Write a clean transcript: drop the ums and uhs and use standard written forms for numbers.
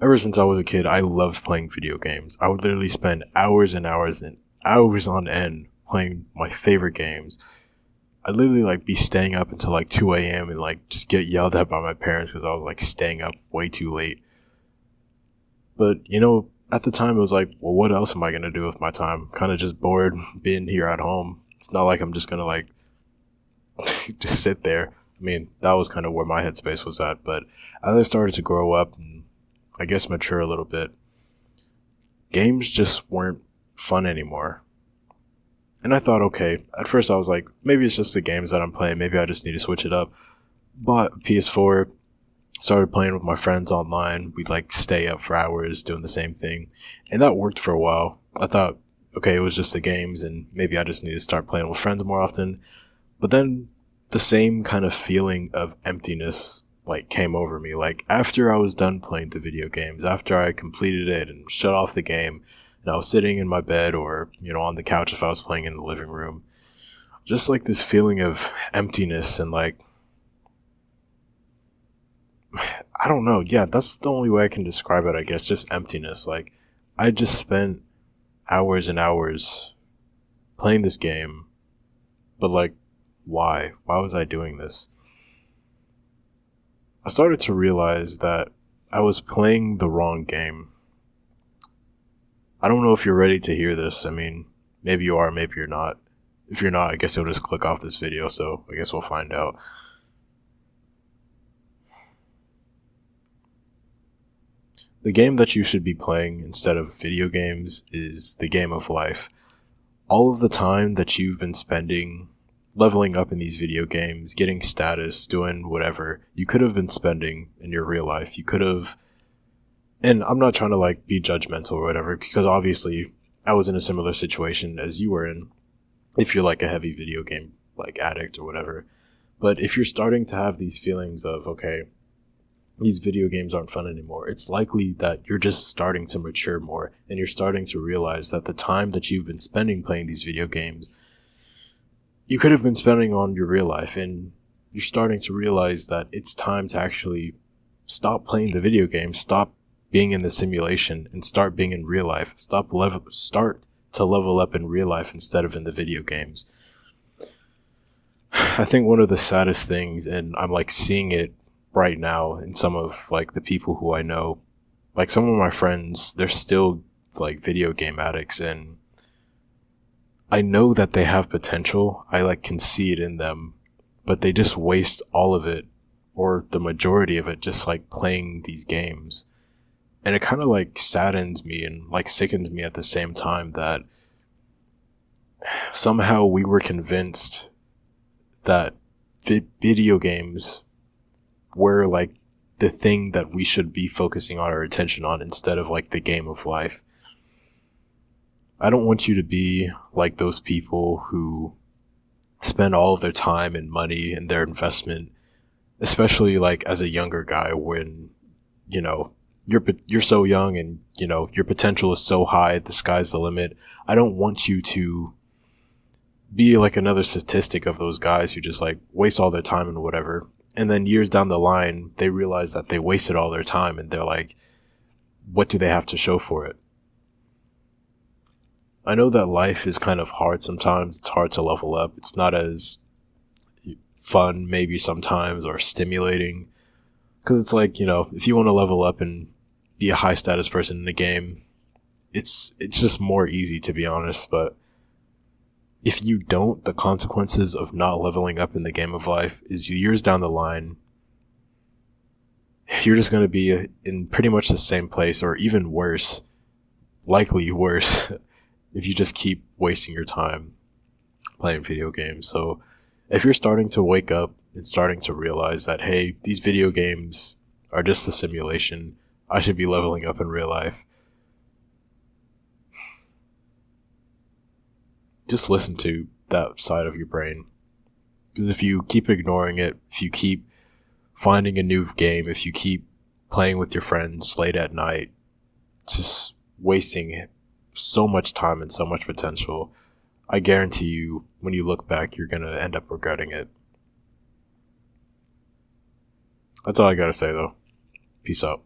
Ever since I was a kid, I loved playing video games. I would literally spend hours and hours and hours on end playing my favorite games. I'd literally like be staying up until like 2 a.m. and like just get yelled at by my parents because I was like staying up way too late. But at the time it was like, well, what else am I gonna do with my time? Kind of just bored being here at home. It's not like I'm just gonna like just sit there. I mean, that was kind of where my headspace was at. But as I started to grow up and I guess mature a little bit, games just weren't fun anymore. And I thought, okay, at first I was like, maybe it's just the games that I'm playing. Maybe I just need to switch it up. Bought a PS4, started playing with my friends online. We'd like stay up for hours doing the same thing. And that worked for a while. I thought, okay, it was just the games and maybe I just need to start playing with friends more often. But then the same kind of feeling of emptiness like came over me. Like after I was done playing the video games, after I completed it and shut off the game, and I was sitting in my bed or, on the couch if I was playing in the living room, just like this feeling of emptiness and like, I don't know. Yeah, that's the only way I can describe it, I guess. Just emptiness. Like, I just spent hours and hours playing this game, but like, why? Why was I doing this? I started to realize that I was playing the wrong game. I don't know if you're ready to hear this. I mean, maybe you are, maybe you're not. If you're not, I guess you'll just click off this video, so I guess we'll find out. The game that you should be playing instead of video games is the game of life. All of the time that you've been spending leveling up in these video games, getting status, doing whatever, you could have been spending in your real life. You could have, and I'm not trying to like be judgmental or whatever, because obviously I was in a similar situation as you were in, if you're like a heavy video game like addict or whatever. But if you're starting to have these feelings of, okay, these video games aren't fun anymore, it's likely that you're just starting to mature more and you're starting to realize that the time that you've been spending playing these video games, you could have been spending on your real life, and you're starting to realize that it's time to actually stop playing the video game, stop being in the simulation, and start being in real life. Start to level up in real life instead of in the video games. I think one of the saddest things, and I'm like seeing it right now in some of like the people who I know, like some of my friends, they're still like video game addicts, and I know that they have potential. I like can see it in them, but they just waste all of it or the majority of it just like playing these games. And it kind of like saddens me and like sickens me at the same time that somehow we were convinced that video games were like the thing that we should be focusing on our attention on instead of like the game of life. I don't want you to be like those people who spend all of their time and money and their investment, especially like as a younger guy when, you're so young and, your potential is so high, the sky's the limit. I don't want you to be like another statistic of those guys who just like waste all their time and whatever. And then years down the line, they realize that they wasted all their time and they're like, what do they have to show for it? I know that life is kind of hard sometimes. It's hard to level up. It's not as fun maybe sometimes or stimulating. Because it's like, if you want to level up and be a high status person in the game, it's just more easy, to be honest. But if you don't, the consequences of not leveling up in the game of life is years down the line, you're just going to be in pretty much the same place or even worse, likely worse, if you just keep wasting your time playing video games. So if you're starting to wake up and starting to realize that, hey, these video games are just a simulation, I should be leveling up in real life, just listen to that side of your brain. Because if you keep ignoring it, if you keep finding a new game, if you keep playing with your friends late at night, just wasting so much time and so much potential, I guarantee you, when you look back, you're going to end up regretting it. That's all I gotta say, though. Peace out.